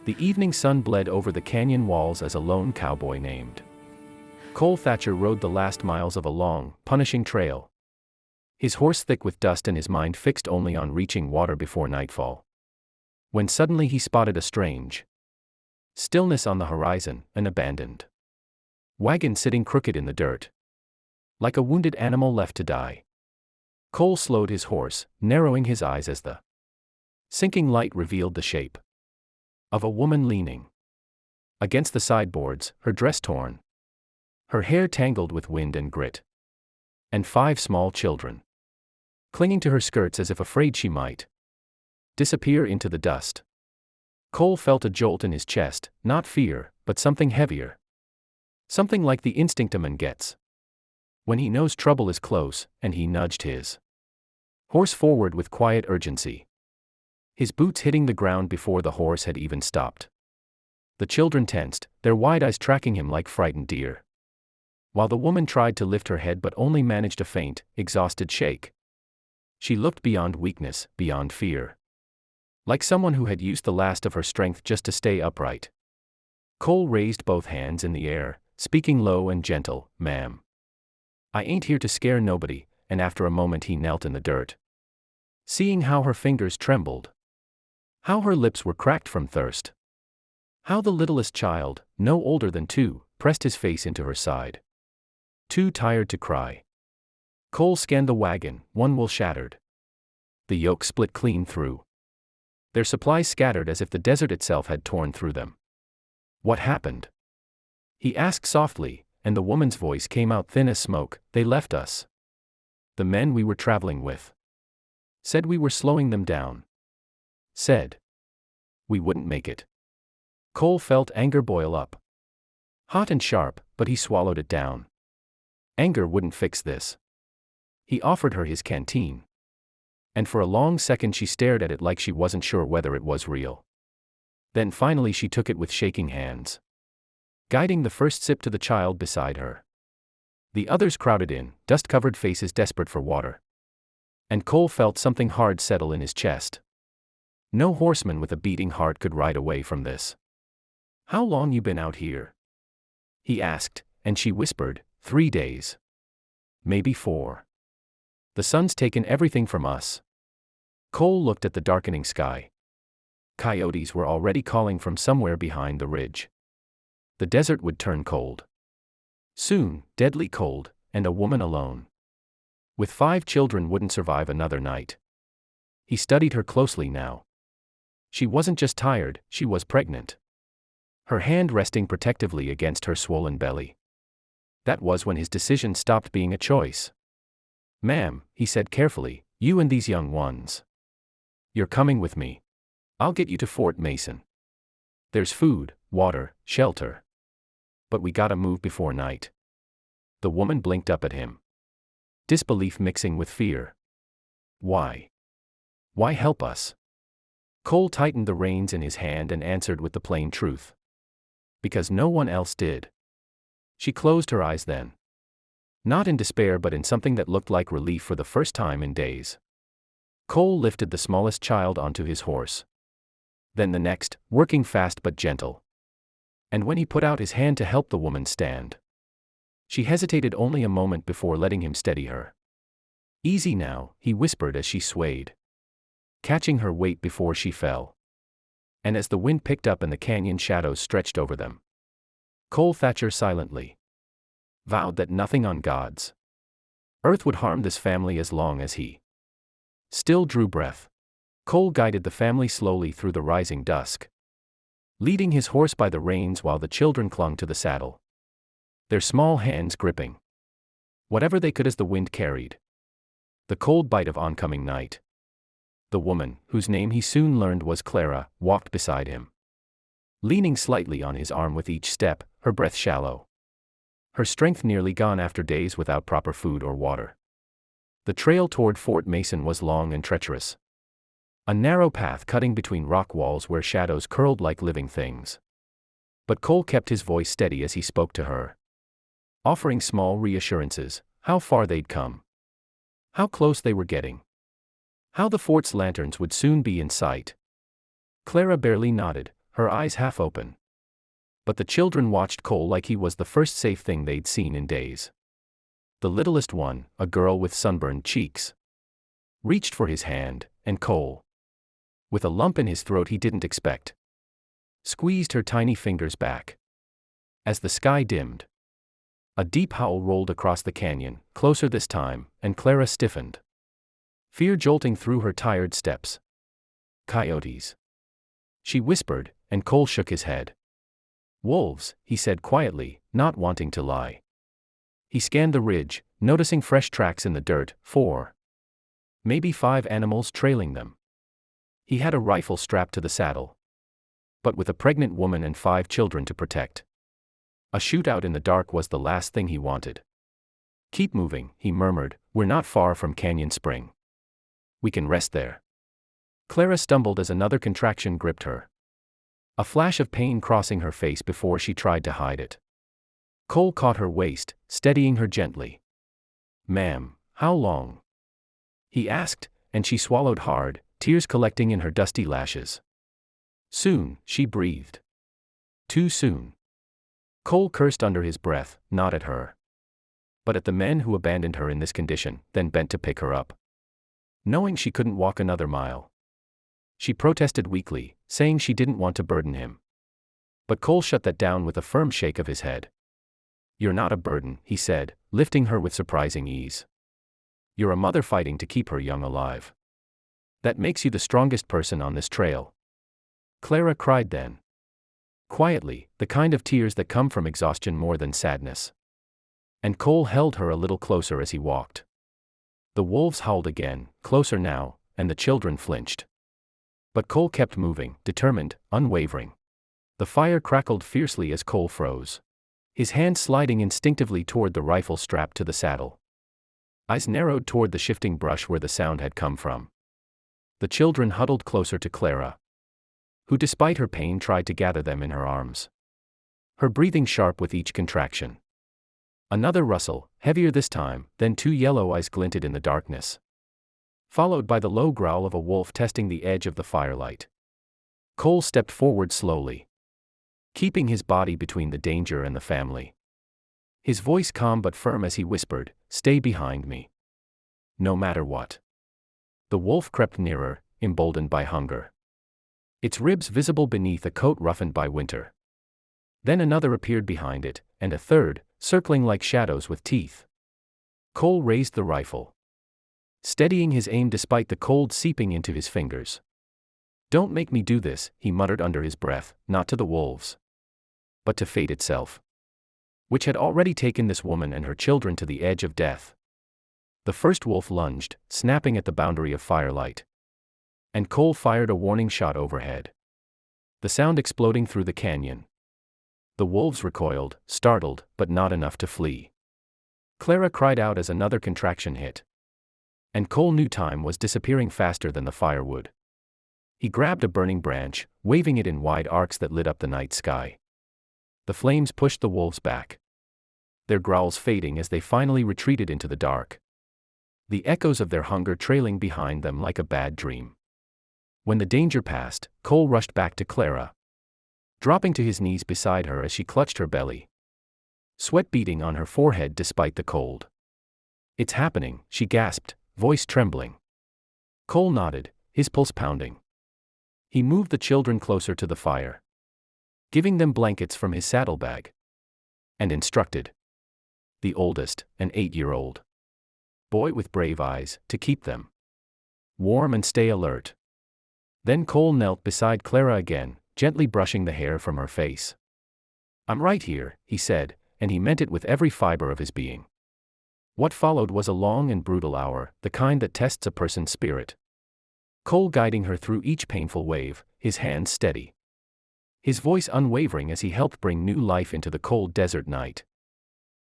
The evening sun bled over the canyon walls as a lone cowboy named Cole Thatcher rode the last miles of a long, punishing trail. His horse thick with dust and his mind fixed only on reaching water before nightfall. When suddenly he spotted a strange stillness on the horizon, an abandoned wagon sitting crooked in the dirt, like a wounded animal left to die. Cole slowed his horse, narrowing his eyes as the sinking light revealed the shape of a woman leaning against the sideboards, her dress torn, her hair tangled with wind and grit, and 5 small children clinging to her skirts as if afraid she might disappear into the dust. Cole felt a jolt in his chest, not fear, but something heavier. Something like the instinct a man gets when he knows trouble is close, and he nudged his horse forward with quiet urgency, his boots hitting the ground before the horse had even stopped. The children tensed, their wide eyes tracking him like frightened deer, while the woman tried to lift her head but only managed a faint, exhausted shake. She looked beyond weakness, beyond fear, like someone who had used the last of her strength just to stay upright. Cole raised both hands in the air, speaking low and gentle, "Ma'am, I ain't here to scare nobody," and after a moment he knelt in the dirt, seeing how her fingers trembled, how her lips were cracked from thirst, how the littlest child, no older than 2, pressed his face into her side, too tired to cry. Cole scanned the wagon, one wheel shattered, the yoke split clean through, their supplies scattered as if the desert itself had torn through them. "What happened?" he asked softly, and the woman's voice came out thin as smoke. "They left us. The men we were traveling with said we were slowing them down. Said we wouldn't make it." Cole felt anger boil up. Hot and sharp, but he swallowed it down. Anger wouldn't fix this. He offered her his canteen, and for a long second she stared at it like she wasn't sure whether it was real. Then finally she took it with shaking hands, guiding the first sip to the child beside her. The others crowded in, dust-covered faces desperate for water. And Cole felt something hard settle in his chest. No horseman with a beating heart could ride away from this. "How long you been out here?" he asked, and she whispered, 3 days. Maybe 4. The sun's taken everything from us." Cole looked at the darkening sky. Coyotes were already calling from somewhere behind the ridge. The desert would turn cold. Soon, deadly cold, and a woman alone with 5 children wouldn't survive another night. He studied her closely now. She wasn't just tired, she was pregnant, her hand resting protectively against her swollen belly. That was when his decision stopped being a choice. "Ma'am," he said carefully, "you and these young ones, you're coming with me. I'll get you to Fort Mason. There's food, water, shelter. But we gotta move before night." The woman blinked up at him, disbelief mixing with fear. "Why? Why help us?" Cole tightened the reins in his hand and answered with the plain truth. "Because no one else did." She closed her eyes then. Not in despair but in something that looked like relief for the first time in days. Cole lifted the smallest child onto his horse. Then the next, working fast but gentle. And when he put out his hand to help the woman stand, she hesitated only a moment before letting him steady her. "Easy now," he whispered as she swayed, catching her weight before she fell. And as the wind picked up and the canyon shadows stretched over them, Cole Thatcher silently vowed that nothing on God's earth would harm this family as long as he still drew breath. Cole guided the family slowly through the rising dusk, leading his horse by the reins while the children clung to the saddle, their small hands gripping whatever they could as the wind carried the cold bite of oncoming night. The woman, whose name he soon learned was Clara, walked beside him, leaning slightly on his arm with each step, her breath shallow, her strength nearly gone after days without proper food or water. The trail toward Fort Mason was long and treacherous, a narrow path cutting between rock walls where shadows curled like living things. But Cole kept his voice steady as he spoke to her, offering small reassurances, how far they'd come, how close they were getting, how the fort's lanterns would soon be in sight. Clara barely nodded, her eyes half open. But the children watched Cole like he was the first safe thing they'd seen in days. The littlest one, a girl with sunburned cheeks, reached for his hand, and Cole, with a lump in his throat he didn't expect, squeezed her tiny fingers back. As the sky dimmed, a deep howl rolled across the canyon, closer this time, and Clara stiffened, fear jolting through her tired steps. "Coyotes," she whispered, and Cole shook his head. "Wolves," he said quietly, not wanting to lie. He scanned the ridge, noticing fresh tracks in the dirt, 4, maybe 5 animals trailing them. He had a rifle strapped to the saddle, but with a pregnant woman and 5 children to protect, a shootout in the dark was the last thing he wanted. "Keep moving," he murmured, "we're not far from Canyon Spring. We can rest there." Clara stumbled as another contraction gripped her, a flash of pain crossing her face before she tried to hide it. Cole caught her waist, steadying her gently. "Ma'am, how long?" he asked, and she swallowed hard, tears collecting in her dusty lashes. "Soon," she breathed. "Too soon." Cole cursed under his breath, not at her, but at the men who abandoned her in this condition, then bent to pick her up, knowing she couldn't walk another mile. She protested weakly, saying she didn't want to burden him. But Cole shut that down with a firm shake of his head. "You're not a burden," he said, lifting her with surprising ease. "You're a mother fighting to keep her young alive. That makes you the strongest person on this trail." Clara cried then, quietly, the kind of tears that come from exhaustion more than sadness. And Cole held her a little closer as he walked. The wolves howled again, closer now, and the children flinched. But Cole kept moving, determined, unwavering. The fire crackled fiercely as Cole froze, his hand sliding instinctively toward the rifle strapped to the saddle. Eyes narrowed toward the shifting brush where the sound had come from. The children huddled closer to Clara, who despite her pain tried to gather them in her arms, her breathing sharp with each contraction. Another rustle, heavier this time, then 2 yellow eyes glinted in the darkness, followed by the low growl of a wolf testing the edge of the firelight. Cole stepped forward slowly, keeping his body between the danger and the family. His voice calm but firm as he whispered, "Stay behind me. No matter what." The wolf crept nearer, emboldened by hunger, its ribs visible beneath a coat roughened by winter. Then another appeared behind it, and a third, circling like shadows with teeth. Cole raised the rifle, steadying his aim despite the cold seeping into his fingers. "Don't make me do this," he muttered under his breath, not to the wolves, but to fate itself, which had already taken this woman and her children to the edge of death. The first wolf lunged, snapping at the boundary of firelight, and Cole fired a warning shot overhead, the sound exploding through the canyon. The wolves recoiled, startled, but not enough to flee. Clara cried out as another contraction hit, and Cole knew time was disappearing faster than the firewood. He grabbed a burning branch, waving it in wide arcs that lit up the night sky. The flames pushed the wolves back, their growls fading as they finally retreated into the dark, the echoes of their hunger trailing behind them like a bad dream. When the danger passed, Cole rushed back to Clara, dropping to his knees beside her as she clutched her belly, sweat beading on her forehead despite the cold. "It's happening," she gasped, voice trembling. Cole nodded, his pulse pounding. He moved the children closer to the fire, giving them blankets from his saddlebag, and instructed the oldest, an 8-year-old boy with brave eyes, to keep them warm and stay alert. Then Cole knelt beside Clara again, gently brushing the hair from her face. "I'm right here," he said, and he meant it with every fiber of his being. What followed was a long and brutal hour, the kind that tests a person's spirit. Cole guiding her through each painful wave, his hands steady, his voice unwavering as he helped bring new life into the cold desert night.